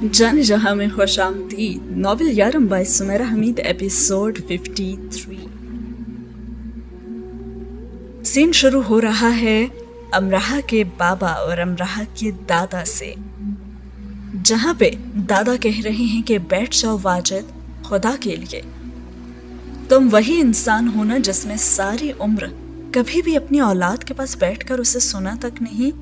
जान जहां में खुश आमदीद। Novel Yaaram by Sumaira Hameed, episode 53। Scene शुरू हो रहा है अमराहा के बाबा और अमराहा के दादा से, जहां पे दादा कह रहे हैं कि बैठ जाओ वाजिद, खुदा के लिए तुम वही इंसान हो ना जिसने सारी उम्र कभी भी अपनी औलाद के पास बैठकर उसे सुना तक नहीं।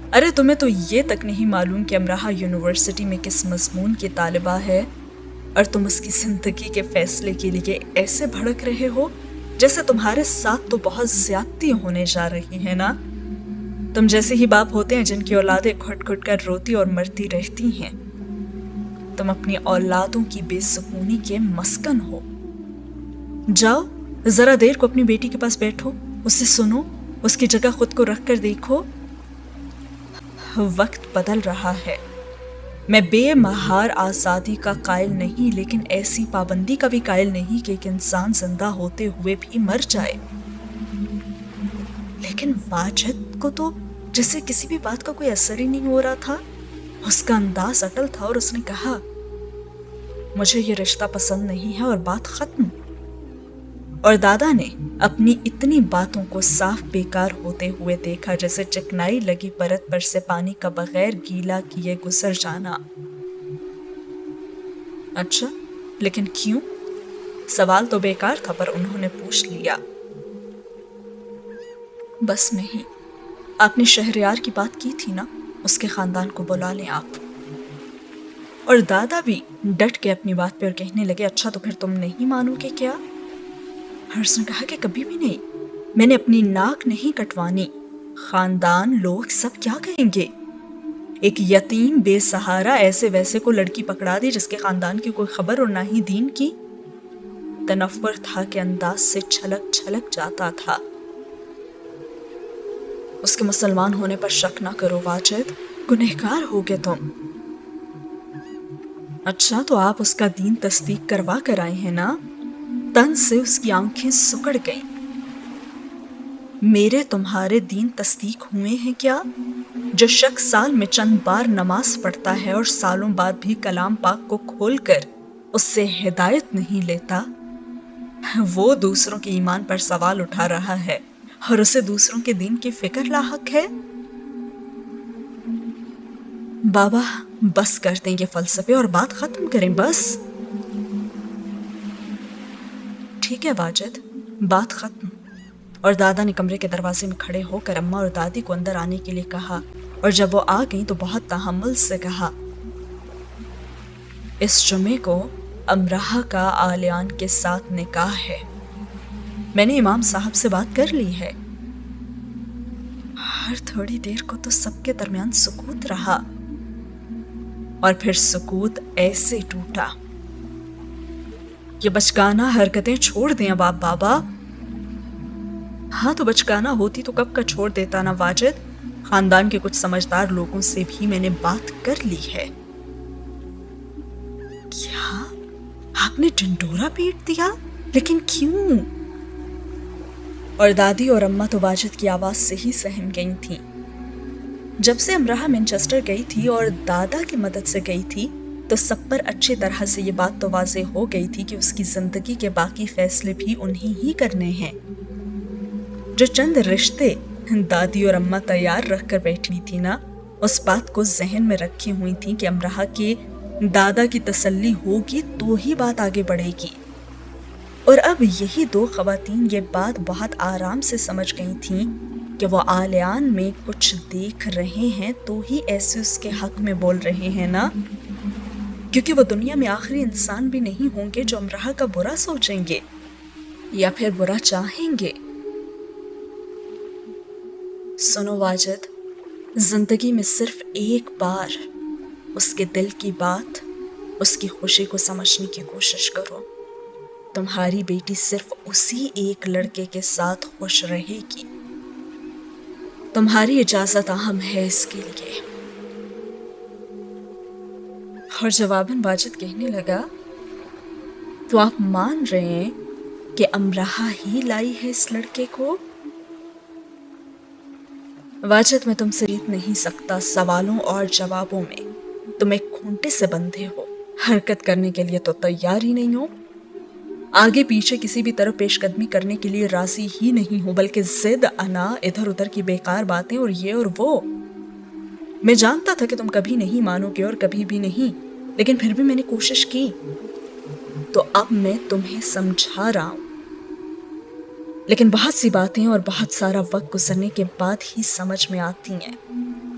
अरे तुम्हें तो ये तक नहीं मालूम कि अमराहा यूनिवर्सिटी में किस मजमून की तालिबा है, और तुम उसकी जिंदगी के फैसले के लिए ऐसे भड़क रहे हो जैसे तुम्हारे साथ तो बहुत ज्यादती होने जा रही है ना। तुम जैसे ही बाप होते हैं जिनकी औलादें घुट घुट कर रोती और मरती रहती हैं। तुम अपनी औलादों की बेसुकूनी के मस्कन हो। जाओ जरा देर को अपनी बेटी के पास बैठो, उसे सुनो, उसकी जगह खुद को रख कर देखो। वक्त बदल रहा है। मैं बेमहार आज़ादी का कायल नहीं, लेकिन ऐसी पाबंदी का भी कायल नहीं कि एक इंसान जिंदा होते हुए भी मर जाए। लेकिन वाजिद को तो जैसे किसी भी बात का कोई असर ही नहीं हो रहा था। उसका अंदाज अटल था और उसने कहा, मुझे ये रिश्ता पसंद नहीं है, और बात खत्म। और दादा ने अपनी इतनी बातों को साफ बेकार होते हुए देखा, जैसे चिकनाई लगी परत पर से पानी का बगैर गीला किए गुजर जाना। अच्छा, लेकिन क्यों? सवाल तो बेकार था, पर उन्होंने पूछ लिया। बस नहीं, आपने शहरयार की बात की थी ना, उसके खानदान को बुला लें आप। और दादा भी डट के अपनी बात पर कहने लगे, अच्छा तो फिर तुम नहीं मानोगे क्या? और उसने कहा कि कभी भी नहीं, मैंने अपनी नाक नहीं कटवानी। खानदान लोग सब क्या कहेंगे? एक यतीम बेसहारा ऐसे वैसे को लड़की पकड़ा दी जिसके खानदान की कोई खबर और ना ही दीन की। तनफ्फुर था कि अंदाज से छलक छलक जाता था। उसके मुसलमान होने पर शक ना करो वाजिद, गुनहगार होगे तुम। अच्छा तो आप उसका दीन तस्दीक करवा कर आए हैं ना? तन से उसकी आंखें सुकड़ गईं। मेरे तुम्हारे दीन तस्दीक हुए हैं क्या? जो शख्स साल में चंद बार नमाज पढ़ता है और सालों बाद भी कलाम पाक को खोलकर उससे हिदायत नहीं लेता, वो दूसरों के ईमान पर सवाल उठा रहा है और उसे दूसरों के दीन की फिक्र लाहक है। बाबा बस कर दें ये फलसफे और बात खत्म करें बस। ठीक है वाजिद, बात खत्म। और दादा ने कमरे के दरवाजे में खड़े होकर अम्मा और दादी को अंदर आने के लिए कहा, और जब वो आ गई तो बहुत तहम्मुल से कहा, इस जुमे को अमराहा का आलियान के साथ निकाह है। मैंने इमाम साहब से बात कर ली है। हर थोड़ी देर को तो सबके दरमियान सुकूत रहा, और फिर सुकूत ऐसे टूटा। ये बचकाना हरकतें छोड़ दें अब आप बाबा। हाँ तो बचकाना होती तो कब का छोड़ देता ना वाजिद। खानदान के कुछ समझदार लोगों से भी मैंने बात कर ली है। क्या आपने ढिंढोरा पीट दिया? लेकिन क्यों? और दादी और अम्मा तो वाजिद की आवाज से ही सहम गई थीं। जब से अमराहा मैनचेस्टर गई थी और दादा की मदद से गई थी, तो सब पर अच्छी तरह से ये बात तो वाज़ेह हो गई थी कि उसकी जिंदगी के बाकी फैसले भी उन्हें ही करने हैं। जो चंद रिश्ते दादी और अम्मा तैयार रख कर बैठी थी ना, उस बात को जहन में रखी हुई थी कि अमराहा के दादा की तसल्ली होगी तो ही बात आगे बढ़ेगी। और अब यही दो खवातीन ये बात बहुत आराम से समझ गई थीं कि वो आलियान में कुछ देख रहे हैं तो ही ऐसे उसके हक में बोल रहे हैं ना, क्योंकि वो दुनिया में आखिरी इंसान भी नहीं होंगे जो अमराहा का बुरा सोचेंगे या फिर बुरा चाहेंगे। सुनो वाजिद, जिंदगी में सिर्फ एक बार उसके दिल की बात, उसकी खुशी को समझने की कोशिश करो। तुम्हारी बेटी सिर्फ उसी एक लड़के के साथ खुश रहेगी। तुम्हारी इजाजत अहम है इसके लिए। और जवाबन वाजिद कहने लगा, तो आप मान रहे हैं कि अमराहा ही लाई है इस लड़के को? वाजिद, मैं तुमसे जीत नहीं सकता सवालों और जवाबों में। तुम एक खूंटे से बंधे हो, हरकत करने के लिए तो तैयार ही नहीं हो, आगे पीछे किसी भी तरफ पेशकदमी करने के लिए राजी ही नहीं हो, बल्कि जिद, अना, इधर उधर की बेकार बातें और ये और वो। मैं जानता था कि तुम कभी नहीं मानोगे और कभी भी नहीं, लेकिन फिर भी मैंने कोशिश की। तो अब मैं तुम्हें समझा रहा हूं, लेकिन बहुत सी बातें और बहुत सारा वक्त गुजरने के बाद ही समझ में आती हैं,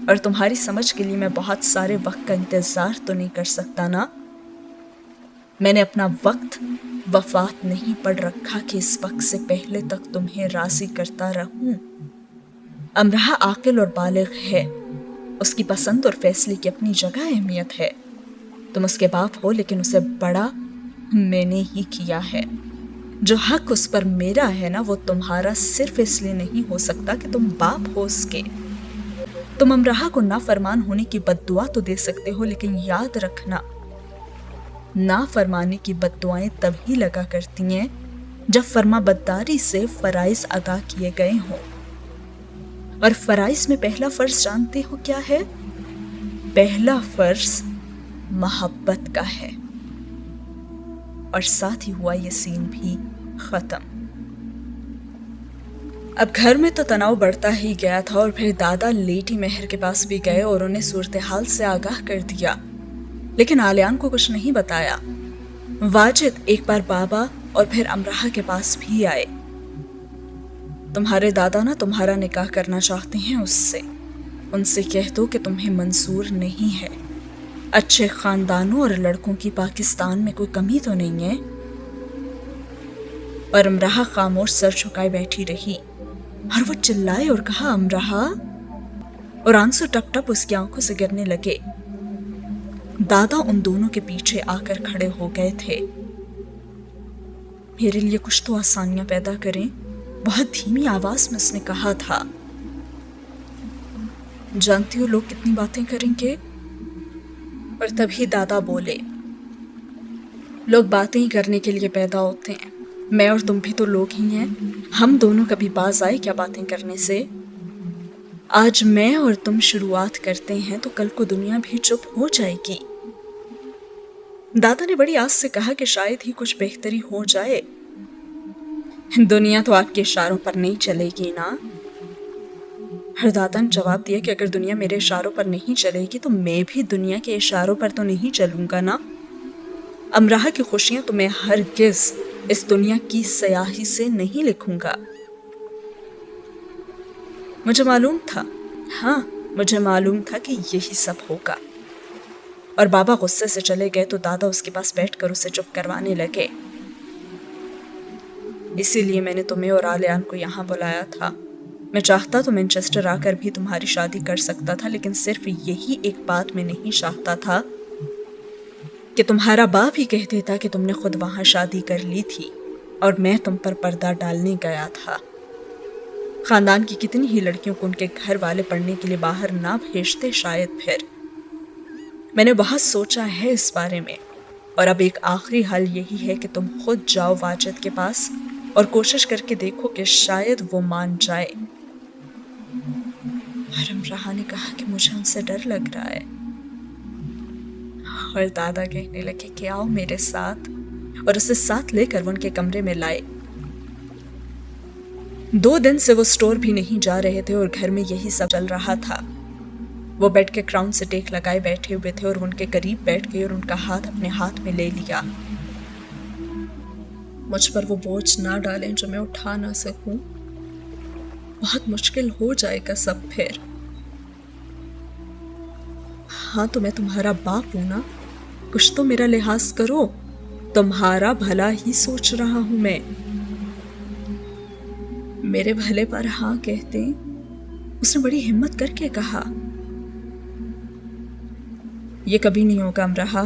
और तुम्हारी समझ के लिए मैं बहुत सारे वक्त का इंतजार तो नहीं कर सकता ना। मैंने अपना वक्त वफात नहीं पढ़ रखा कि इस वक्त से पहले तक तुम्हें राजी करता रहूं। अमराह आकिल और बालिग है, उसकी पसंद और फैसले की अपनी जगह अहमियत है। तुम उसके बाप हो, लेकिन उसे बड़ा मैंने ही किया है। जो हक उस पर मेरा है ना, वो तुम्हारा सिर्फ इसलिए नहीं हो सकता कि तुम बाप हो उसके। तुम अमराह को नाफरमान होने की बद्दुआ तो दे सकते हो, लेकिन याद रखना, नाफरमानी की बद्दुआएं तभी लगा करती हैं जब फर्माबरदारी से फराइज अदा किए गए हों। और फराइज में पहला फर्ज जानते हो क्या है? पहला फर्ज मोहब्बत का है। और साथ ही हुआ ये सीन भी खत्म। अब घर में तो तनाव बढ़ता ही गया था, और फिर दादा लेटी महर के पास भी गए और उन्हें सूरत हाल से आगाह कर दिया, लेकिन आलियान को कुछ नहीं बताया। वाजिद एक बार बाबा और फिर अमराह के पास भी आए। तुम्हारे दादा ना तुम्हारा निकाह करना चाहते हैं उससे, उनसे कह दो कि तुम्हें मंजूर नहीं है। अच्छे खानदानों और लड़कों की पाकिस्तान में कोई कमी तो नहीं है। और अमराह खामोश सर झुकाए बैठी रही, और वो चिल्लाए और कहा, अमराह, और आंसू टप टप उसकी आंखों से गिरने लगे। दादा उन दोनों के पीछे आकर खड़े हो गए थे। मेरे लिए कुछ तो आसानियां पैदा करें, बहुत धीमी आवाज में उसने कहा था। जानती हो लोग कितनी बातें करेंगे? और तभी दादा बोले, लोग बातें ही करने के लिए पैदा होते हैं, मैं और तुम भी तो लोग ही हैं। हम दोनों कभी बाज आए क्या बातें करने से? आज मैं और तुम शुरुआत करते हैं तो कल को दुनिया भी चुप हो जाएगी। दादा ने बड़ी आस से कहा कि शायद ही कुछ बेहतरी हो जाए। दुनिया तो आपके इशारों पर नहीं चलेगी ना। हर दादा ने जवाब दिया कि अगर दुनिया मेरे इशारों पर नहीं चलेगी तो मैं भी दुनिया के इशारों पर तो नहीं चलूंगा ना। अमराह की खुशियां तो मैं हरगिज़ इस दुनिया की स्याही से नहीं लिखूंगा। मुझे मालूम था, हाँ मुझे मालूम था कि यही सब होगा। और बाबा गुस्से से चले गए तो दादा उसके पास बैठकर उसे चुप करवाने लगे। इसीलिए मैंने तुम्हें और आलियान को यहाँ बुलाया था। मैं चाहता तो मैनचेस्टर आकर भी तुम्हारी शादी कर सकता था, लेकिन सिर्फ यही एक बात मैं नहीं चाहता था कि तुम्हारा बाप ही कह देता कि तुमने खुद वहां शादी कर ली थी और मैं तुम पर पर्दा डालने गया था। खानदान की कितनी ही लड़कियों को उनके घर वाले पढ़ने के लिए बाहर ना भेजते शायद। फिर मैंने बहुत सोचा है इस बारे में, और अब एक आखिरी हल यही है कि तुम खुद जाओ वाजिद के पास और कोशिश करके देखो कि शायद वो मान जाए। अमराह ने कहा कि मुझे उनसे डर लग रहा है, और दादा कहने लगे कि आओ मेरे साथ, और उसे साथ लेकर वो उनके कमरे में लाए। 2 दिन से वो स्टोर भी नहीं जा रहे थे और घर में यही सब चल रहा था। वो बेड के क्राउन से टेक लगाए बैठे हुए थे और उनके करीब बैठ गए और उनका हाथ अपने हाथ में ले लिया। मुझ पर वो बोझ ना डालें जो मैं उठा ना सकूं, बहुत मुश्किल हो जाएगा सब फिर। हाँ तो मैं तुम्हारा बाप हूं ना, कुछ तो मेरा लिहाज करो, तुम्हारा भला ही सोच रहा हूं मैं। मेरे भले पर हाँ कहते, उसने बड़ी हिम्मत करके कहा। ये कभी नहीं होगा अमराह,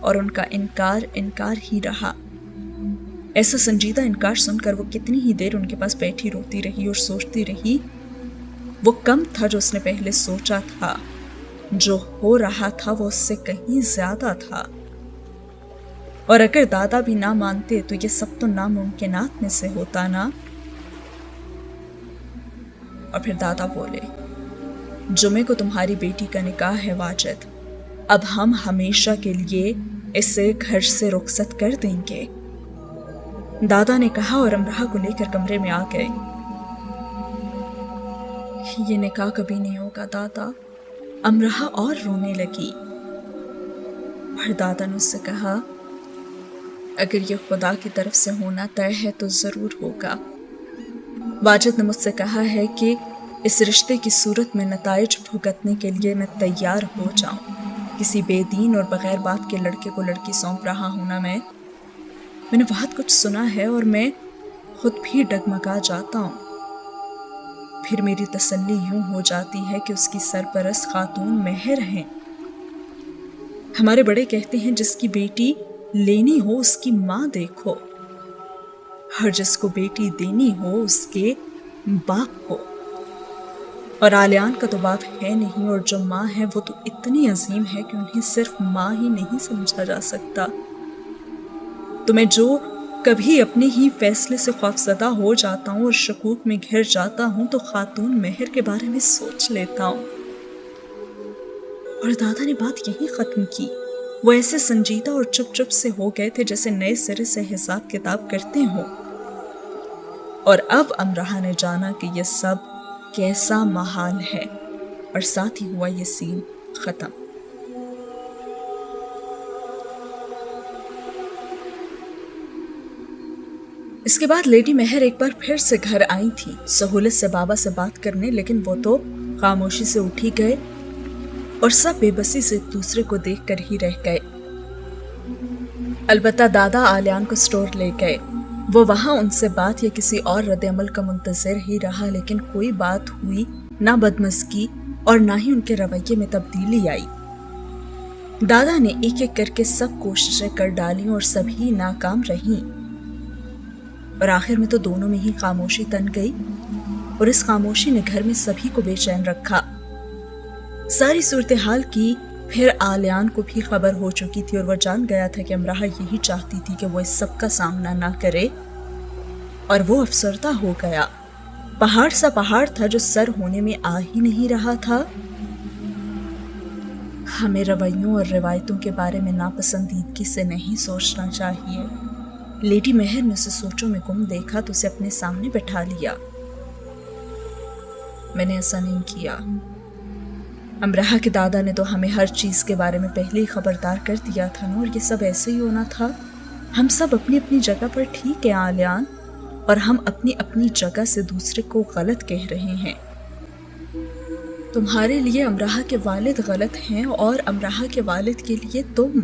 और उनका इनकार ही रहा। ऐसा संजीदा इनकार सुनकर वो कितनी ही देर उनके पास बैठी रोती रही और सोचती रही। वो कम था जो उसने पहले सोचा था, जो हो रहा था वो उससे कहीं ज्यादा था। और अगर दादा भी ना मानते तो ये सब तो नामुमकिनात में से होता ना। और फिर दादा बोले, जुमे को तुम्हारी बेटी का निकाह है वाजिद, اب ہم ہمیشہ کے لیے اسے گھر سے رخصت کر دیں گے، دادا نے کہا اور امراہ کو لے کر کمرے میں آ گئے۔ یہ نکاح کبھی نہیں ہوگا دادا، امراہ اور رونے لگی، اور دادا نے اس سے کہا اگر یہ خدا کی طرف سے ہونا طے ہے تو ضرور ہوگا۔ واجد نے مجھ سے کہا ہے کہ اس رشتے کی صورت میں نتائج بھگتنے کے لیے میں تیار ہو جاؤں۔ کسی بے دین اور بغیر باپ کے لڑکے کو لڑکی سونپ رہا ہونا، میں نے بہت کچھ سنا ہے اور میں خود بھی ڈگمگا جاتا ہوں۔ پھر میری تسلی یوں ہو جاتی ہے کہ اس کی سرپرست خاتون مہر ہیں۔ ہمارے بڑے کہتے ہیں جس کی بیٹی لینی ہو اس کی ماں دیکھو، اور جس کو بیٹی دینی ہو اس کے باپ کو، اور آلیان کا تو باپ ہے نہیں، اور جو ماں ہے وہ تو اتنی عظیم ہے کہ انہیں صرف ماں ہی نہیں سمجھا جا سکتا۔ تو میں جو کبھی اپنے ہی فیصلے سے خوفزدہ ہو جاتا ہوں اور شکوک میں گھر جاتا ہوں تو خاتون مہر کے بارے میں سوچ لیتا ہوں۔ اور دادا نے بات یہی ختم کی۔ وہ ایسے سنجیدہ اور چپ چپ سے ہو گئے تھے جیسے نئے سرے سے حساب کتاب کرتے ہوں۔ اور اب امراہ نے جانا کہ یہ سب کیسا محال ہے، اور ساتھ ہی ہوا یہ سین ختم۔ اس کے بعد لیڈی مہر ایک بار پھر سے گھر آئی تھی، سہولت سے بابا سے بات کرنے، لیکن وہ تو خاموشی سے اٹھ ہی گئے اور سب بے بسی سے ایک دوسرے کو دیکھ کر ہی رہ گئے۔ البتہ دادا آلیان کو سٹور لے گئے۔ وہ وہاں ان سے بات یا کسی اور رد عمل کا منتظر ہی رہا، لیکن کوئی بات ہوئی نہ، بدمزگی اور نہ ہی ان کے رویے میں تبدیلی آئی۔ دادا نے ایک ایک کر کے سب کوششیں کر ڈالیں اور سبھی ناکام رہیں، اور آخر میں تو دونوں میں ہی خاموشی تن گئی، اور اس خاموشی نے گھر میں سبھی کو بے چین رکھا۔ ساری صورتحال کی پھر آلیان کو بھی خبر ہو چکی تھی، اور وہ جان گیا تھا کہ امراہ یہی چاہتی تھی کہ وہ اس سب کا سامنا نہ کرے، اور وہ افسردہ ہو گیا۔ پہاڑ سا پہاڑ تھا جو سر ہونے میں آ ہی نہیں رہا تھا۔ ہمیں رویوں اور روایتوں کے بارے میں ناپسندیدگی سے نہیں سوچنا چاہیے۔ لیڈی مہر نے اسے سوچوں میں گم دیکھا تو اسے اپنے سامنے بٹھا لیا۔ میں نے ایسا نہیں کیا۔ امراہ کے دادا نے تو ہمیں ہر چیز کے بارے میں پہلے ہی خبردار کر دیا تھا نا، اور یہ سب ایسے ہی ہونا تھا۔ ہم سب اپنی اپنی جگہ پر ٹھیک ہیں آلیان، اور ہم اپنی اپنی جگہ سے دوسرے کو غلط کہہ رہے ہیں۔ تمہارے لیے امراہ کے والد غلط ہیں، اور امراہ کے والد کے لیے تم،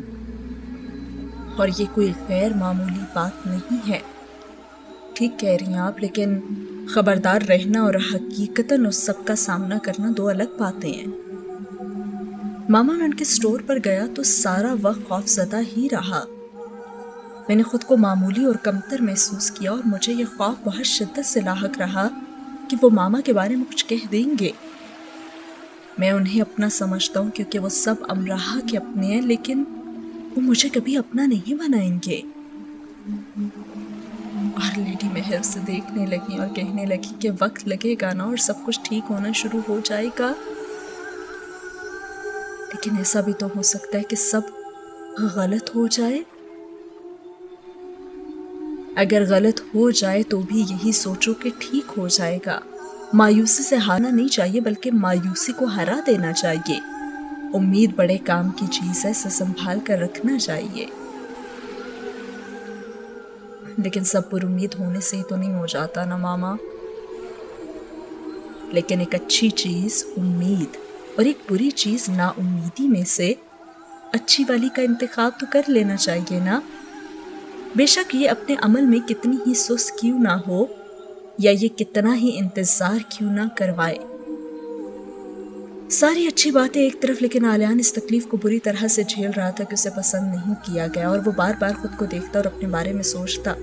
اور یہ کوئی غیر معمولی بات نہیں ہے۔ ٹھیک کہہ رہی ہیں آپ، لیکن خبردار رہنا اور حقیقتاً اس سب کا سامنا کرنا دو الگ باتیں ہیں۔ ماما میں ان کے سٹور پر گیا تو سارا وقت خوفزدہ ہی رہا۔ میں نے خود کو معمولی اور کمتر محسوس کیا، اور مجھے یہ خوف بہت شدت سے لاحق رہا کہ وہ ماما کے بارے میں کچھ کہہ دیں گے۔ میں انہیں اپنا سمجھتا ہوں کیونکہ وہ سب امراہ کے اپنے ہیں، لیکن وہ مجھے کبھی اپنا نہیں بنائیں گے۔ اور لیڈی مہر سے دیکھنے لگی اور کہنے لگی کہ وقت لگے گا نا، اور سب کچھ ٹھیک ہونا شروع ہو جائے گا، لیکن ایسا بھی تو ہو سکتا ہے کہ سب غلط ہو جائے۔ اگر غلط ہو جائے تو بھی یہی سوچو کہ ٹھیک ہو جائے گا۔ مایوسی سے ہارنا نہیں چاہیے، بلکہ مایوسی کو ہرا دینا چاہیے۔ امید بڑے کام کی چیز ہے، اسے سنبھال کر رکھنا چاہیے۔ لیکن سب پر امید ہونے سے ہی تو نہیں ہو جاتا نا ماما۔ لیکن ایک اچھی چیز امید اور ایک بری چیز نا امیدی میں سے اچھی والی کا انتخاب تو کر لینا چاہیے نا۔ بے شک یہ اپنے عمل میں کتنی ہی سست کیوں نہ ہو، یا یہ کتنا ہی انتظار کیوں نہ کروائے۔ ساری اچھی باتیں ایک طرف، لیکن آلیان اس تکلیف کو بری طرح سے جھیل رہا تھا کہ اسے پسند نہیں کیا گیا، اور وہ بار بار خود کو دیکھتا اور اپنے بارے میں سوچتا۔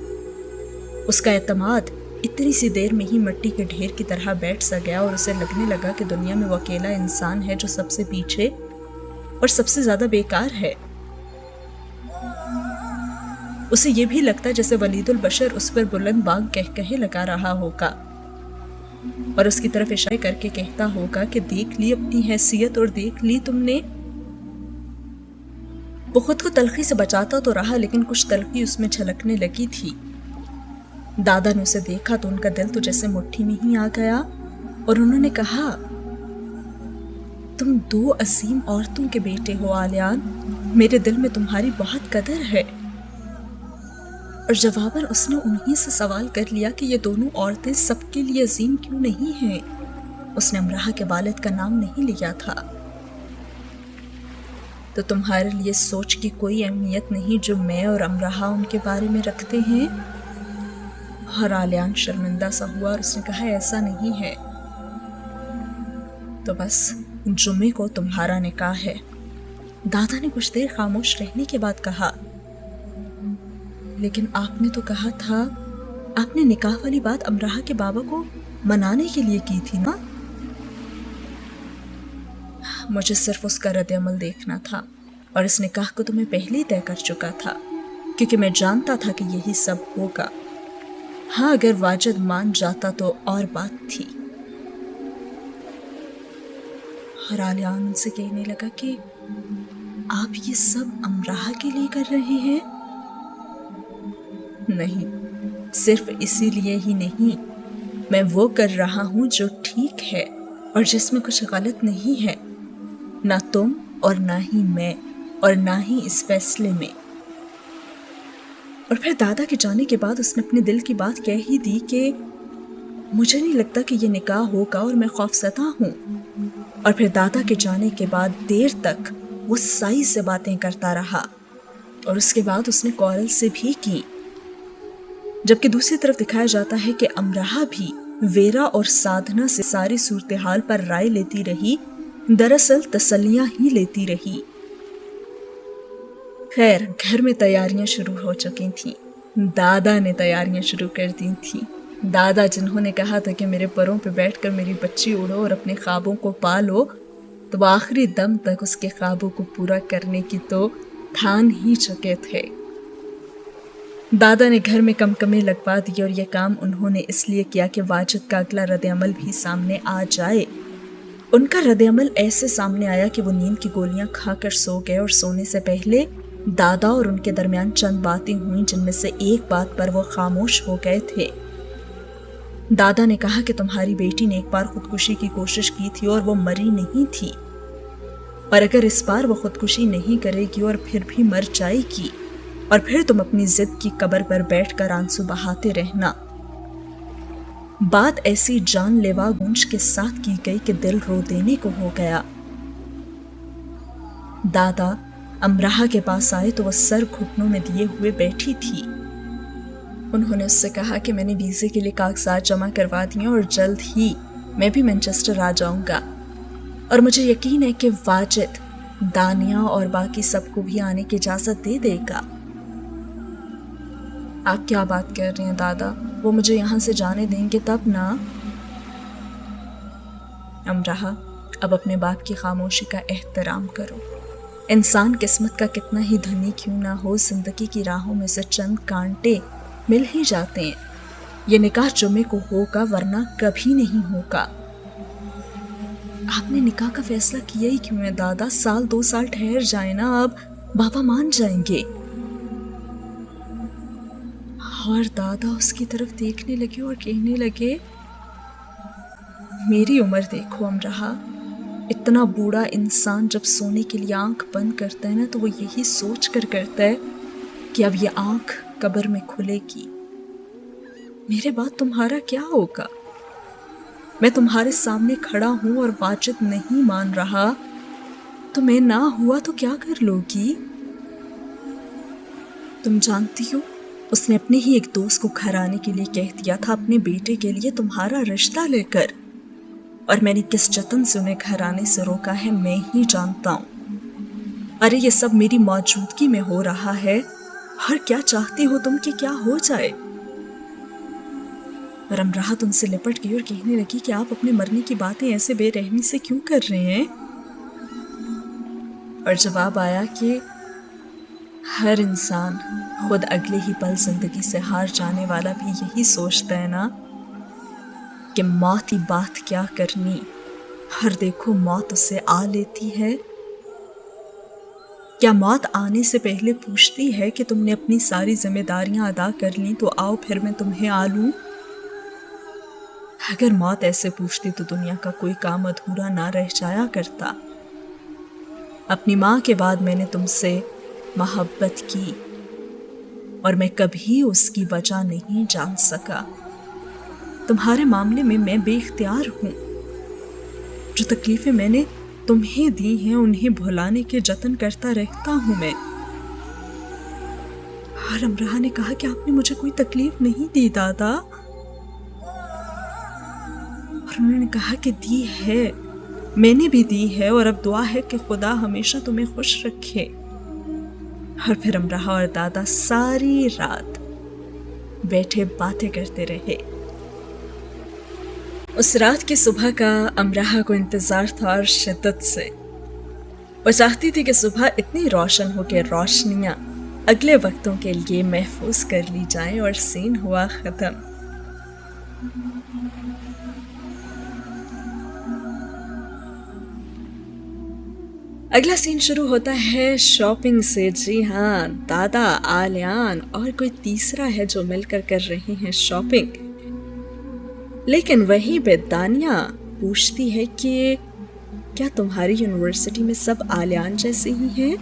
اس کا اعتماد اتنی سی دیر میں ہی مٹی کے ڈھیر کی طرح بیٹھ سا گیا، اور اسے لگنے لگا کہ دنیا میں وہ اکیلا انسان ہے جو سب سے پیچھے اور سب سے زیادہ بیکار ہے۔ اسے یہ بھی لگتا جیسے ولید البشر اس پر بلند بانگ کہے لگا رہا ہوگا، اور اس کی طرف اشارے کر کے کہتا ہوگا کہ دیکھ لی اپنی حیثیت، اور دیکھ لی تم نے۔ وہ خود کو تلخی سے بچاتا تو رہا لیکن کچھ تلخی اس میں چھلکنے لگی تھی۔ دادا نے اسے دیکھا تو ان کا دل تو جیسے مٹھی میں ہی آ گیا اور انہوں نے کہا، تم 2 عظیم عورتوں کے بیٹے ہو آلیان، میرے دل میں تمہاری بہت قدر ہے۔ اور جواباً اس نے انہی سے سوال کر لیا کہ یہ دونوں عورتیں سب کے لیے عظیم کیوں نہیں ہیں؟ اس نے امراح کے والد کا نام نہیں لیا تھا۔ تو تمہارے لیے سوچ کی کوئی اہمیت نہیں جو میں اور امراح ان کے بارے میں رکھتے ہیں؟ اور آلیان شرمندہ سا ہوا اور اس نے کہا، ایسا نہیں ہے۔ تو بس جمعے کو تمہارا نکاح ہے۔ دادا نے کچھ دیر خاموش رہنے کے بعد کہا، لیکن آپ نے تو کہا تھا، آپ نے نکاح والی بات امراح کے بابا کو منانے کے لیے کی تھی نا؟ مجھے صرف اس کا رد عمل دیکھنا تھا اور اس نکاح کو تو میں پہلے ہی طے کر چکا تھا کیونکہ میں جانتا تھا کہ یہی سب ہوگا۔ ہاں اگر واجد مان جاتا تو اور بات تھی۔ اور آلیان ان سے کہنے لگا کہ آپ یہ سب امراح کے لیے کر رہے ہیں؟ نہیں، صرف اسی لیے ہی نہیں، میں وہ کر رہا ہوں جو ٹھیک ہے اور جس میں کچھ غلط نہیں ہے، نہ تم اور نہ ہی میں اور نہ ہی اس فیصلے میں۔ اور پھر دادا کے جانے کے بعد اس نے اپنے دل کی بات کہہ ہی دی کہ مجھے نہیں لگتا کہ یہ نکاح ہوگا اور میں خوفزدہ ہوں۔ اور پھر دادا کے جانے کے بعد دیر تک وہ سائی سے باتیں کرتا رہا اور اس کے بعد اس نے کورل سے بھی کی، جبکہ دوسری طرف دکھایا جاتا ہے کہ امراح بھی ویرا اور سادھنا سے ساری صورتحال پر رائے لیتی رہی، دراصل تسلیاں ہی لیتی رہی۔ خیر، گھر میں تیاریاں شروع ہو چکی تھیں۔ دادا نے تیاریاں شروع کر دی تھیں۔ دادا جنہوں نے کہا تھا کہ میرے پروں پہ بیٹھ کر میری بچی اڑو اور اپنے خوابوں کو پالو، تو وہ آخری دم تک اس کے خوابوں کو پورا کرنے کی تو ٹھان ہی چکے تھے۔ دادا نے گھر میں کمکمے لگوا دی اور یہ کام انہوں نے اس لیے کیا کہ واجد کا اگلا رد عمل بھی سامنے آ جائے۔ ان کا رد عمل ایسے سامنے آیا کہ وہ نیند کی گولیاں کھا کر سو گئے اور سونے سے پہلے دادا اور ان کے درمیان چند باتیں ہوئیں جن میں سے ایک بات پر وہ خاموش ہو گئے تھے۔ دادا نے کہا کہ تمہاری بیٹی نے ایک بار خودکشی کی کوشش کی تھی اور وہ مری نہیں تھی، اور اگر اس بار وہ خودکشی نہیں کرے گی اور پھر بھی مر جائے گی اور پھر تم اپنی ضد کی قبر پر بیٹھ کر آنسو بہاتے رہنا۔ بات ایسی جان لیوا گونج کے ساتھ کی گئی کہ دل رو دینے کو ہو گیا۔ دادا امراح کے پاس آئے تو وہ سر گھٹنوں میں دیے ہوئے بیٹھی تھی۔ انہوں نے اس سے کہا کہ میں نے ویزے کے لیے کاغذات جمع کروا دیے اور جلد ہی میں بھی مانچسٹر آ جاؤں گا، اور مجھے یقین ہے کہ واجد دانیہ اور باقی سب کو بھی آنے کی اجازت دے دے گا۔ آپ کیا بات کر رہے ہیں دادا؟ وہ مجھے یہاں سے جانے دیں گے تب نا؟ امراح، اب اپنے باپ کی خاموشی کا احترام کرو۔ انسان قسمت کا کتنا ہی دھنی کیوں نہ ہو، زندگی کی راہوں میں سے چند کانٹے مل ہی جاتے ہیں۔ یہ نکاح جمعے کو ہوگا ورنہ کبھی نہیں ہوگا۔ آپ نے نکاح کا فیصلہ کیا ہی کیوں ہے دادا؟ 1-2 سال ٹھہر جائیں نا، اب بابا مان جائیں گے۔ اور دادا اس کی طرف دیکھنے لگے اور کہنے لگے، میری عمر دیکھو امراح، اتنا بوڑھا انسان جب سونے کے لیے آنکھ بند کرتا ہے نا تو وہ یہی سوچ کر کرتا ہے کہ اب یہ آنکھ قبر میں کھلے گی۔ میرے بعد تمہارا کیا ہوگا؟ میں تمہارے سامنے کھڑا ہوں اور واجد نہیں مان رہا، تو میں نہ ہوا تو کیا کر لو گی؟ تم جانتی ہو، اس نے اپنے ہی ایک دوست کو گھر آنے کے لیے کہہ دیا تھا اپنے بیٹے کے لیے تمہارا رشتہ لے کر، اور میں نے کس جتن سے انہیں گھر آنے سے روکا ہے میں ہی جانتا ہوں۔ ارے یہ سب میری موجودگی میں ہو رہا ہے، اور کیا چاہتی ہو تم کہ کیا ہو جائے؟ اور امراح ان سے لپٹ گئی اور کہنے لگی کہ آپ اپنے مرنے کی باتیں ایسے بے رحمی سے کیوں کر رہے ہیں؟ اور جواب آیا کہ ہر انسان خود اگلے ہی پل زندگی سے ہار جانے والا بھی یہی سوچتا ہے نا کہ موت ہی بات کیا کرنی، اور دیکھو موت اسے آ لیتی ہے۔ کیا موت آنے سے پہلے پوچھتی ہے کہ تم نے اپنی ساری ذمہ داریاں ادا کر لیں تو آؤ پھر میں تمہیں آلوں؟ اگر موت ایسے پوچھتی تو دنیا کا کوئی کام ادھورا نہ رہ جایا کرتا۔ اپنی ماں کے بعد میں نے تم سے محبت کی اور میں کبھی اس کی وجہ نہیں جان سکا۔ تمہارے معاملے میں میں بے اختیار ہوں۔ جو تکلیفیں میں نے تمہیں دی ہیں انہیں بھلانے کے جتن کرتا رہتا ہوں میں۔ اور امراہ نے کہا کہ آپ نے مجھے کوئی تکلیف نہیں دی دادا، اور انہوں نے کہا کہ دی ہے، میں نے بھی دی ہے، اور اب دعا ہے کہ خدا ہمیشہ تمہیں خوش رکھے۔ اور پھر امراہ اور دادا ساری رات بیٹھے باتیں کرتے رہے۔ اس رات کی صبح کا امراہ کو انتظار تھا اور شدت سے۔ وہ چاہتی تھی کہ صبح اتنی روشن ہو کہ روشنیاں اگلے وقتوں کے لیے محفوظ کر لی جائیں، اور سین ہوا ختم۔ اگلا سین شروع ہوتا ہے شاپنگ سے۔ جی ہاں، دادا، آلیان اور کوئی تیسرا ہے جو مل کر رہے ہیں شاپنگ۔ لیکن وہیں پہ دانیہ پوچھتی ہے کہ کیا تمہاری یونیورسٹی میں سب آلیان جیسے ہی ہیں؟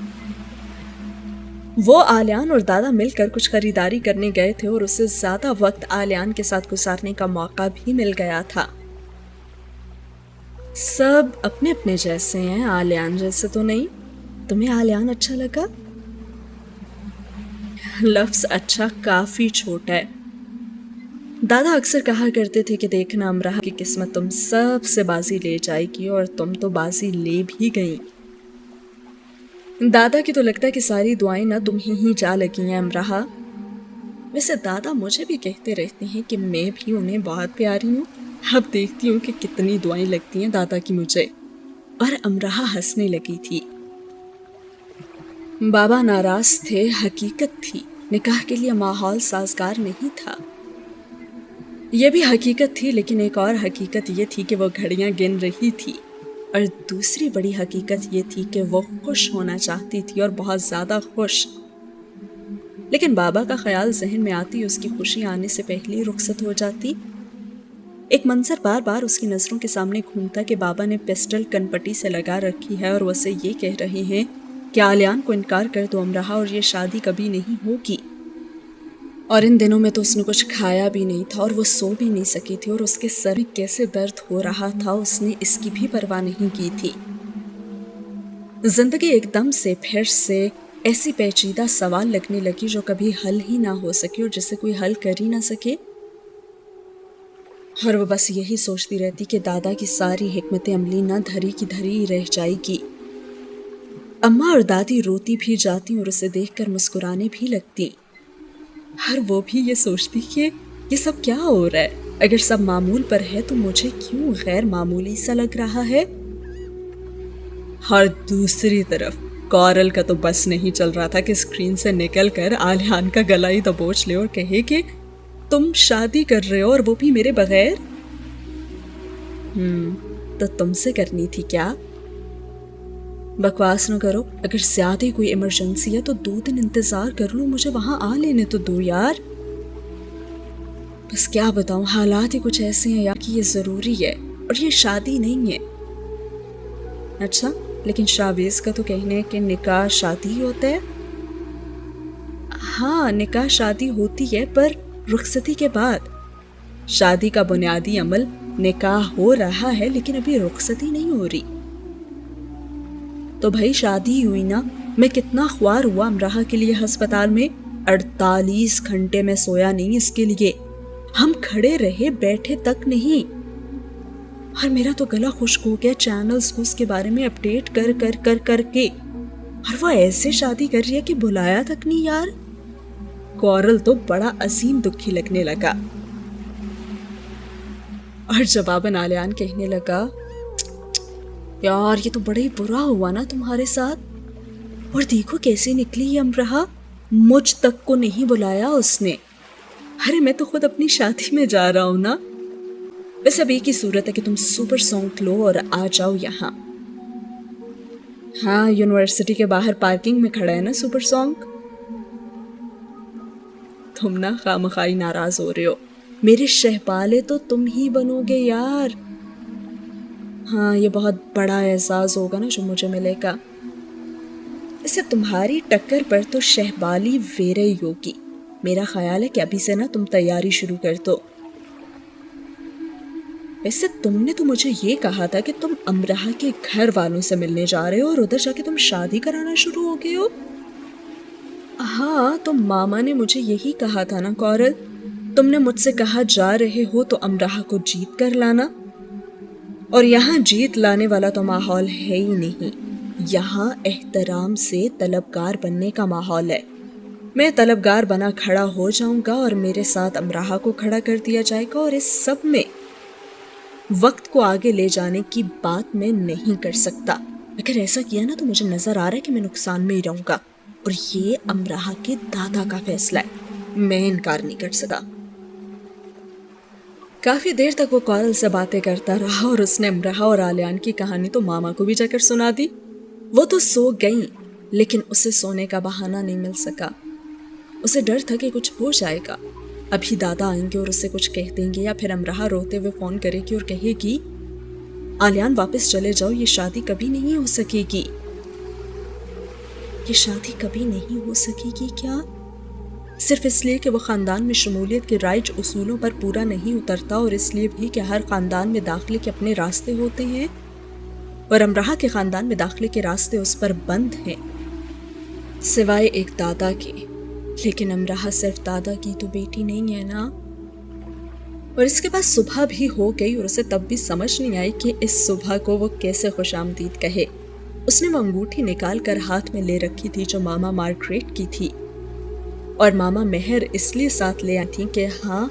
وہ آلیان اور دادا مل کر کچھ خریداری کرنے گئے تھے اور اسے زیادہ وقت آلیان کے ساتھ گزارنے کا موقع بھی مل گیا تھا۔ سب اپنے اپنے جیسے ہیں، آلیان جیسے تو نہیں۔ تمہیں آلیان اچھا لگا؟ لفظ اچھا کافی چھوٹا ہے۔ دادا اکثر کہا کرتے تھے کہ دیکھنا امراہ کی قسمت تم سب سے بازی لے جائے گی، اور تم تو بازی لے بھی گئی۔ دادا کی تو لگتا ہے کہ ساری دعائیں نہ تمہیں ہی جا لگی ہیں امراہ۔ ویسے دادا مجھے بھی کہتے رہتے ہیں کہ میں بھی انہیں بہت پیاری ہوں۔ اب دیکھتی ہوں کہ کتنی دعائیں لگتی ہیں دادا کی مجھے۔ اور امراہ ہنسنے لگی تھی۔ بابا ناراض تھے، حقیقت تھی، نکاح کے لیے ماحول سازگار نہیں تھا۔ یہ بھی حقیقت تھی، لیکن ایک اور حقیقت یہ تھی کہ وہ گھڑیاں گن رہی تھی، اور دوسری بڑی حقیقت یہ تھی کہ وہ خوش ہونا چاہتی تھی، اور بہت زیادہ خوش۔ لیکن بابا کا خیال ذہن میں آتی اس کی خوشی آنے سے پہلے ہی رخصت ہو جاتی۔ ایک منظر بار بار اس کی نظروں کے سامنے گھومتا کہ بابا نے پسٹل کنپٹی سے لگا رکھی ہے اور وہ اسے یہ کہہ رہے ہیں کہ آلیان کو انکار کر دو امراہ، اور یہ شادی کبھی نہیں ہوگی۔ اور ان دنوں میں تو اس نے کچھ کھایا بھی نہیں تھا اور وہ سو بھی نہیں سکی تھی، اور اس کے سر میں کیسے درد ہو رہا تھا اس نے اس کی بھی پرواہ نہیں کی تھی۔ زندگی ایک دم سے پھر سے ایسی پیچیدہ سوال لگنے لگی جو کبھی حل ہی نہ ہو سکے اور جسے کوئی حل کر ہی نہ سکے، اور وہ بس یہی سوچتی رہتی کہ دادا کی ساری حکمت عملی نہ دھری کی دھری ہی رہ جائے گی۔ اماں اور دادی روتی بھی جاتی اور اسے دیکھ کر مسکرانے بھی لگتی، اور وہ بھی یہ سوچتی کہ یہ سب کیا ہو رہا ہے؟ اگر سب معمول پر ہے تو مجھے کیوں غیر معمولی سا لگ رہا ہے؟ اور دوسری طرف کورل کا تو بس نہیں چل رہا تھا کہ اسکرین سے نکل کر آلیان کا گلا ہی دبوچ لے اور کہے کہ تم شادی کر رہے ہو اور وہ بھی میرے بغیر۔ تو تم سے کرنی تھی کیا؟ بکواس نہ کرو، اگر زیادہ کوئی ایمرجنسی ہے تو 2 دن انتظار کر لو، مجھے وہاں آ لینے تو دو یار۔ بس کیا بتاؤں، حالات ہی کچھ ایسے ہیں یار کہ یہ ضروری ہے، اور یہ شادی نہیں ہے۔ اچھا، لیکن شاویز کا تو کہنا ہے کہ نکاح شادی ہوتا ہے۔ ہاں، نکاح شادی ہوتی ہے، پر رخصتی کے بعد۔ شادی کا بنیادی عمل نکاح ہو رہا ہے، لیکن ابھی رخصتی نہیں ہو رہی۔ تو بھائی شادی ہوئی نا، میں کتنا خوار ہوا امراہ کے لیے ہسپتال میں، 48 گھنٹے میں سویا نہیں اس کے لیے، ہم کھڑے رہے بیٹھے تک نہیں، اور میرا تو گلا خشک ہو گیا چینلز کو اس کے بارے میں اپڈیٹ کر کے، اور وہ ایسے شادی کر رہی ہے کہ بلایا تک نہیں یار۔ کورل تو بڑا عظیم دکھی لگنے لگا، اور جواباً آلیان کہنے لگا یار یہ تو بڑا ہی برا ہوا نا تمہارے ساتھ، اور دیکھو کیسے نکلی یہ امراہ، مجھ تک کو نہیں بلایا اس نے۔ ارے میں تو خود اپنی شادی میں جا رہا ہوں نا۔ ویسے اب ایک ہی صورت ہے کہ تم سپر سانگ لو اور آ جاؤ یہاں۔ हाँ, यूनिवर्सिटी के बाहर पार्किंग में खड़ा है ना सुपर सॉन्ग। तुम ना खामखाई नाराज हो रहे हो, मेरे शहपाले तो तुम ही बनोगे यार। हाँ, ये बहुत बड़ा एहसास होगा ना जो मुझे मिलेगा। इससे तुम्हारी टक्कर पर तो शहबाली वेरे योगी। मेरा ख्याल है कि अभी से ना तुम तैयारी शुरू कर दो। वैसे तुमने तो मुझे ये कहा था कि तुम अमराह के घर वालों से मिलने जा रहे हो और उधर जाके तुम शादी कराना शुरू हो गए हो। हाँ, तो मामा ने मुझे यही कहा था ना कौरल। तुमने मुझसे कहा जा रहे हो तो अमराह को जीत कर लाना, और यहाँ जीत लाने वाला तो माहौल है ही नहीं। यहाँ एहतराम से तलबगार बनने का माहौल है। मैं तलबगार बना खड़ा हो जाऊंगा और मेरे साथ अमराह को खड़ा कर दिया जाएगा, और इस सब में वक्त को आगे ले जाने की बात मैं नहीं कर सकता। अगर ऐसा किया ना तो मुझे नजर आ रहा है कि मैं नुकसान में ही रहूंगा, और ये अमराह के दादा का फैसला है, मैं इनकार नहीं कर सका। काफी देर तक वो कौरल से बातें करता रहा और उसने अमराह और आलियान की कहानी तो मामा को भी जाकर सुना दी। वो तो सो गई, लेकिन उसे सोने का बहाना नहीं मिल सका। उसे डर था कि कुछ हो जाएगा, अभी दादा आएंगे और उसे कुछ कह देंगे, या फिर अमराह रोते हुए फोन करेगी और कहेगी आलियान वापस चले जाओ, ये शादी कभी नहीं हो सकेगी। ये शादी कभी नहीं हो सकेगी क्या? सिर्फ इसलिए कि वो खानदान में शमूलियत के राइज उसूलों पर पूरा नहीं उतरता, और इसलिए भी कि हर खानदान में दाखिले के अपने रास्ते होते हैं, और अमराह के खानदान में दाखिले के रास्ते उस पर बंद हैं, सिवाय एक दादा के। लेकिन अमराह सिर्फ दादा की तो बेटी नहीं है ना। और इसके बाद सुबह भी हो गई और उसे तब भी समझ नहीं आई कि इस सुबह को वो कैसे खुशामदीद कहे। उसने वो अंगूठी निकाल कर हाथ में ले रखी थी जो मामा मार्गरेट की थी, और मामा मेहर इसलिए साथ ले आई थी कि हाँ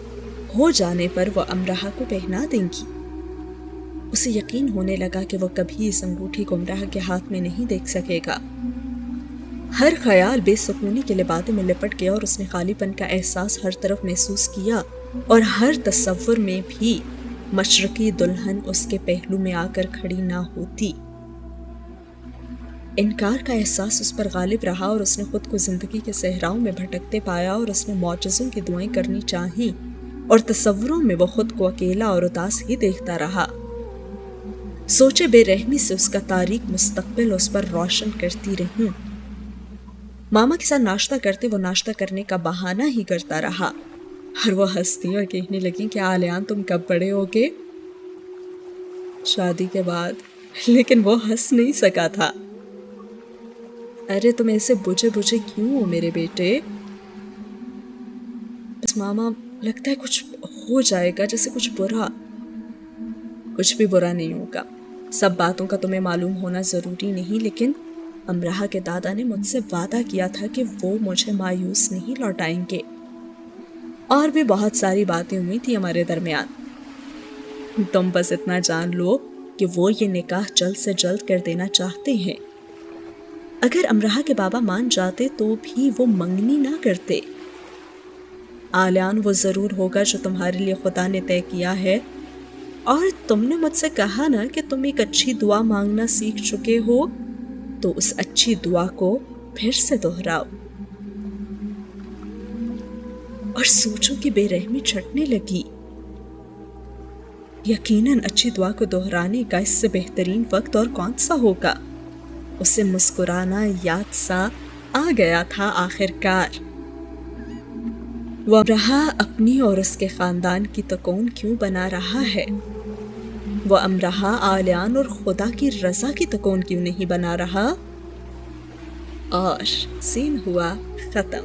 हो जाने पर वो अमराह को पहना देंगी। उसे यकीन होने लगा कि वो कभी इस अंगूठी को अमराह के हाथ में नहीं देख सकेगा। हर ख्याल बेसुकूनी के लिबादे में लिपट गया और उसने खालीपन का एहसास हर तरफ महसूस किया, और हर तस्वुर में भी मशरकी दुल्हन उसके पहलू में आकर खड़ी ना होती। इनकार का एहसास उस पर गालिब रहा और उसने खुद को जिंदगी के सहराओं में भटकते पाया, और उसने मौजज़ों की दुआएं करनी चाही, और तस्वुरों में वो खुद को अकेला और उदास ही देखता रहा। सोचे बेरहमी से उसका तारीक मुस्तकबिल उस पर रोशन करती रही। मामा के साथ नाश्ता करते वो नाश्ता करने का बहाना ही करता रहा, और वो हंसती और कहने लगी कि आलियान तुम कब बड़े होगे? शादी के बाद। लेकिन वो हंस नहीं सका था। अरे तुम ऐसे बुझे बुझे क्यों हो मेरे बेटे? बस मामा, लगता है कुछ हो जाएगा, जैसे कुछ बुरा। कुछ भी बुरा नहीं होगा। सब बातों का तुम्हें मालूम होना जरूरी नहीं, लेकिन अमराह के दादा ने मुझसे वादा किया था कि वो मुझे मायूस नहीं लौटाएंगे। और भी बहुत सारी बातें हुई थी हमारे दरमियान। तुम बस इतना जान लो कि वो ये निकाह जल्द से जल्द कर देना चाहते हैं। अगर अमराह के बाबा मान जाते तो भी वो मंगनी ना करते। आलियान वो जरूर होगा जो तुम्हारे लिए खुदा ने तय किया है, और तुमने मुझसे कहा ना कि तुम एक अच्छी दुआ मांगना सीख चुके हो, तो उस अच्छी दुआ को फिर से दोहराओ। और सोचो कि बेरहमी छटने लगी। यकीनन अच्छी दुआ को दोहराने का इससे बेहतरीन वक्त और कौन सा होगा। उसे मुस्कुराना याद सा आ गया था आखिरकार। वो अमराह अपनी और उसके खानदान की तकौन क्यों बना रहा है? वो अमराह आलियान और खुदा की रजा की तकौन क्यों नहीं बना रहा? और सीन हुआ खत्म।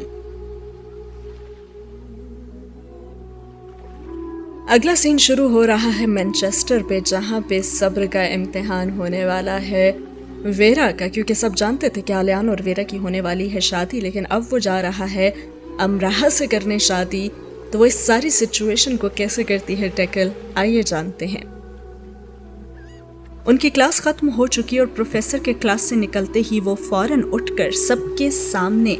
अगला सीन शुरू हो रहा है मैनचेस्टर पे, जहाँ पे सब्र का इम्तिहान होने वाला है वेरा का, क्योंकि सब जानते थे कि आलियान और वेरा की होने वाली है शादी, लेकिन अब वो जा रहा है अमराह से करने शादी। तो वो इस सारी सिचुएशन को कैसे करती है टैकल, आइए जानते हैं। उनकी क्लास खत्म हो चुकी और प्रोफेसर के क्लास से निकलते ही वो फौरन उठकर सबके सामने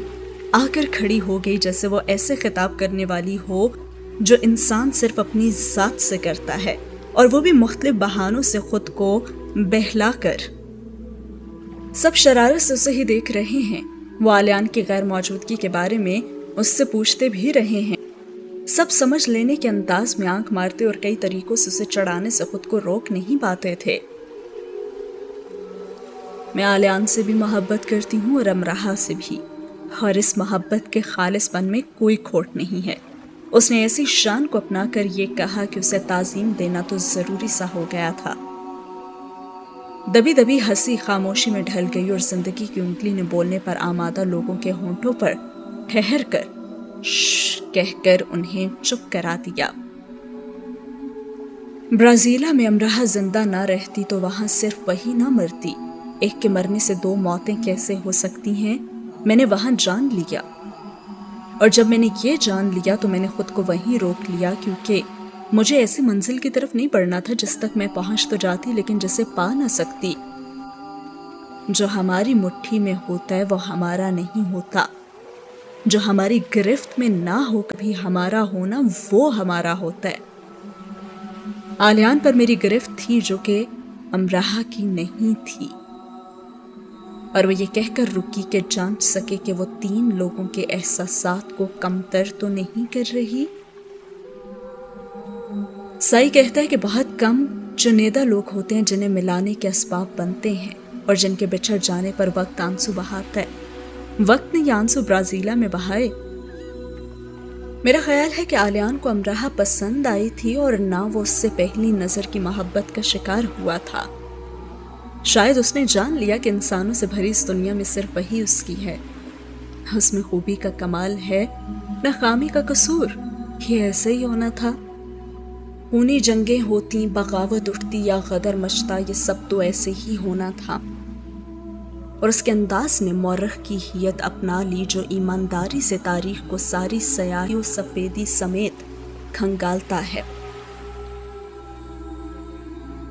आकर खड़ी हो गई, जैसे वो ऐसे खिताब करने वाली हो जो इंसान सिर्फ अपनी जात से करता है, और वो भी मुख्तलिफ बहानों से खुद को बहला कर। सब शरारत से उसे ही देख रहे हैं। वो आलियान की गैर मौजूदगी के बारे में उससे पूछते भी रहे हैं। सब समझ लेने के अंदाज में आंख मारते और कई तरीकों से उसे चढ़ाने से खुद को रोक नहीं पाते थे। मैं आलियान से भी मोहब्बत करती हूँ और अमराहा से भी, और इस मोहब्बत के खालिसपन में कोई खोट नहीं है। उसने ऐसी शान को अपनाकर ये कहा कि उसे ताज़ीम देना तो जरूरी सा हो गया था। दबी दबी हंसी खामोशी में ढल गई और जिंदगी की उंगली ने बोलने पर आमादा लोगों के होंठों पर ठहर कर कहकर उन्हें चुप करा दिया। ब्राजीला में अमराहा जिंदा ना रहती तो वहां सिर्फ वही ना मरती। एक के मरने से दो मौतें कैसे हो सकती हैं, मैंने वहां जान लिया। और जब मैंने ये जान लिया तो मैंने खुद को वहीं रोक लिया, क्योंकि मुझे ऐसी मंजिल की तरफ नहीं बढ़ना था जिस तक मैं पहुंच तो जाती लेकिन जिसे पा ना सकती। जो हमारी मुट्ठी में होता है वो हमारा नहीं होता। जो हमारी गिरफ्त में ना हो कभी हमारा होना, वो हमारा होता है। आलियान पर मेरी गिरफ्त थी जो कि अमराहा की नहीं थी। और वो ये कहकर रुकी कि जांच सके कि वो 3 लोगों के एहसासात को कमतर तो नहीं कर रही। साई कहता है कि बहुत कम चुनिंदा लोग होते हैं जिन्हें मिलाने के असबाब बनते हैं और जिनके बिछड़ जाने पर वक्त आंसू बहाता है। वक्त ने ये आंसू ब्राजीला में बहाए। मेरा ख्याल है कि आलियान को अमराहा पसंद आई थी और ना वो उससे पहली नजर की मोहब्बत का शिकार हुआ था। शायद उसने जान लिया कि इंसानों से भरी इस दुनिया में सिर्फ वही उसकी है। उसमें खूबी का कमाल है, न खामी का कसूर। ये ऐसे ही होना था। खूनी जंगें होती, बगावत उठती या गदर मचता, ये सब तो ऐसे ही होना था। और उसके अंदाज ने मौरख की हियत अपना ली जो ईमानदारी से तारीख को सारी सयाही और सफेदी समेत खंगालता है।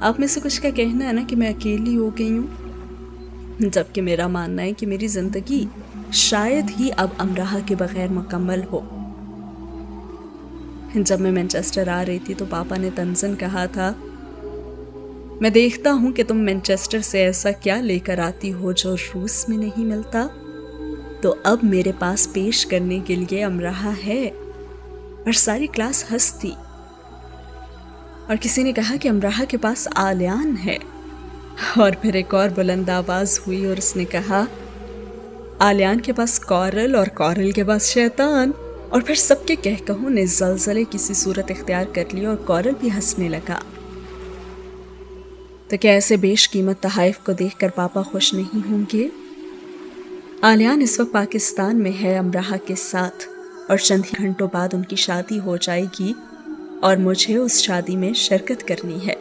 आप में से कुछ का कहना है ना कि मैं अकेली हो गई हूँ, जबकि मेरा मानना है कि मेरी जिंदगी शायद ही अब अमराहा के बगैर मुकम्मल हो। जब मैं मैनचेस्टर आ रही थी तो पापा ने तंजन कहा था, मैं देखता हूँ कि तुम मैनचेस्टर से ऐसा क्या लेकर आती हो जो रूस में नहीं मिलता। तो अब मेरे पास पेश करने के लिए अमराहा है। और सारी क्लास हंसती। और किसी ने कहा कि अमराहा के पास आलियान है। और फिर एक और बुलंद आवाज हुई और उसने कहा, आलियान के पास कॉरल और कॉरल के पास शैतान। और फिर सबके कहकहों ने जलजले किसी सूरत इख्तियार कर ली और कॉरल भी हंसने लगा। तो क्या ऐसे बेशकीमत तहाइफ को देखकर पापा खुश नहीं होंगे? आलियान इस वक्त पाकिस्तान में है अमराहा के साथ और चंद ही घंटों बाद उनकी शादी हो जाएगी और मुझे उस शादी में शिरकत करनी है।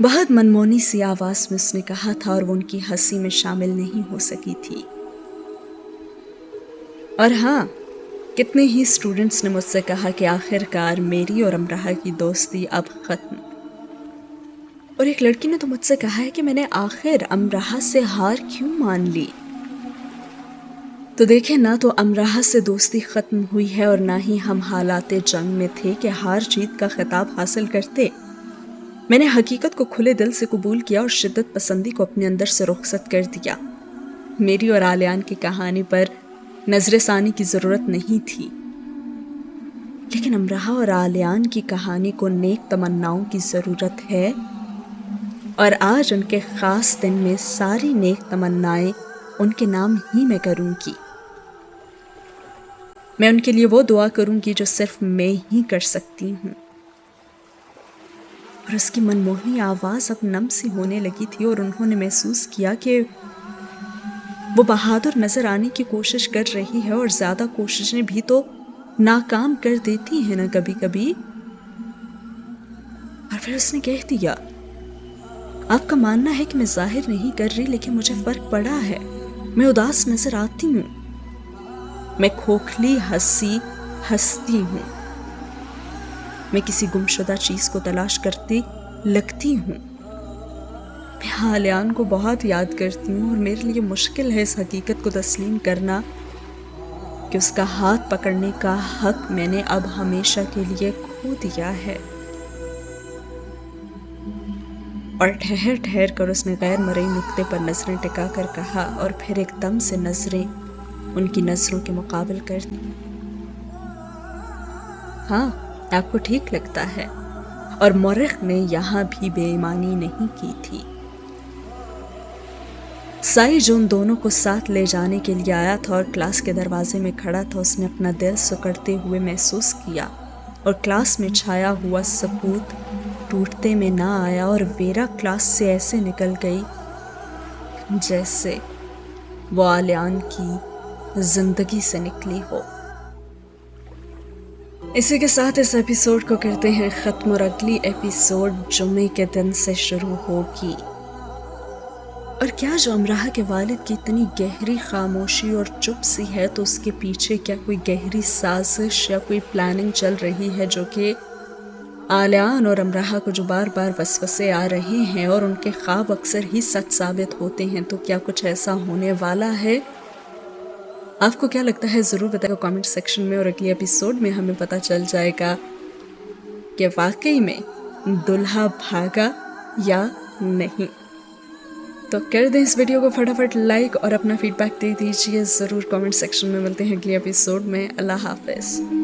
बहुत मनमोनी सी आवाज में उसने कहा था और वो उनकी हंसी में शामिल नहीं हो सकी थी। और हाँ, कितने ही स्टूडेंट्स ने मुझसे कहा कि आखिरकार मेरी और अमराहा की दोस्ती अब खत्म। और एक लड़की ने तो मुझसे कहा है कि मैंने आखिर अमराहा से हार क्यों मान ली। तो देखें, ना तो अमराहा से दोस्ती खत्म हुई है और ना ही हम हालाते जंग में थे कि हार जीत का खिताब हासिल करते। मैंने हकीकत को खुले दिल से कबूल किया और शिद्दत पसंदी को अपने अंदर से रुखसत कर दिया। मेरी और आलियान की कहानी पर नजर सानी की जरूरत नहीं थी, लेकिन अमराहा और आलियान की कहानी को नेक तमन्नाओं की जरूरत है। और आज उनके खास दिन में सारी नेक तमन्नाएं उनके नाम ही मैं करूंगी। मैं उनके लिए वो दुआ करूंगी जो सिर्फ मैं ही कर सकती हूँ। और उसकी मनमोहनी आवाज अब नम सी होने लगी थी और उन्होंने महसूस किया कि वो बहादुर नजर आने की कोशिश कर रही है और ज्यादा कोशिशें भी तो नाकाम कर देती हैं ना कभी कभी। और फिर उसने कह दिया, आपका मानना है कि मैं जाहिर नहीं कर रही, लेकिन मुझे फर्क पड़ा है। मैं उदास नजर आती हूँ, मैं खोखली हंसती हूँ, मैं किसी गुमशुदा चीज को तलाश करती लगती हूँ। मैं आलियान को बहुत याद करती हूँ और मेरे लिए मुश्किल है इस हकीकत को तस्लीम करना कि उसका हाथ पकड़ने का हक मैंने अब हमेशा के लिए खो दिया है। और ठहर ठहर कर उसने गैर मरई नुक्ते पर नजरें टिका कर कहा और फिर एकदम से नजरें उनकी नजरों के मुकाबल कर दी। हाँ, आपको ठीक लगता है, और मौरिख ने यहाँ भी बेईमानी नहीं की थी। साई जो उन दोनों को साथ ले जाने के लिए आया था और क्लास के दरवाजे में खड़ा था, उसने अपना दिल सुकड़ते हुए महसूस किया और क्लास में छाया हुआ सबूत टूटते में ना आया और वेरा क्लास से ऐसे निकल गई जैसे वो आलियान की जिंदगी से निकली हो। इसी के साथ इस एपिसोड को करते हैं ख़त्म और अगली एपिसोड जुम्मे के दिन से शुरू होगी। और क्या जो अमराह के वालिद की इतनी गहरी खामोशी और चुप सी है, तो उसके पीछे क्या कोई गहरी साजिश या कोई प्लानिंग चल रही है जो कि आलियान और अमराह को जो बार बार वसवसे आ रहे हैं और उनके ख्वाब अक्सर ही सच साबित होते हैं, तो क्या कुछ ऐसा होने वाला है? आपको क्या लगता है ज़रूर बताइए कमेंट सेक्शन में, और अगले एपिसोड में हमें पता चल जाएगा कि वाकई में दुल्हा भागा या नहीं। तो कर दें इस वीडियो को फटाफट लाइक और अपना फीडबैक दे दीजिए ज़रूर कमेंट सेक्शन में। मिलते हैं अगले एपिसोड में। अल्लाह हाफ़िज़।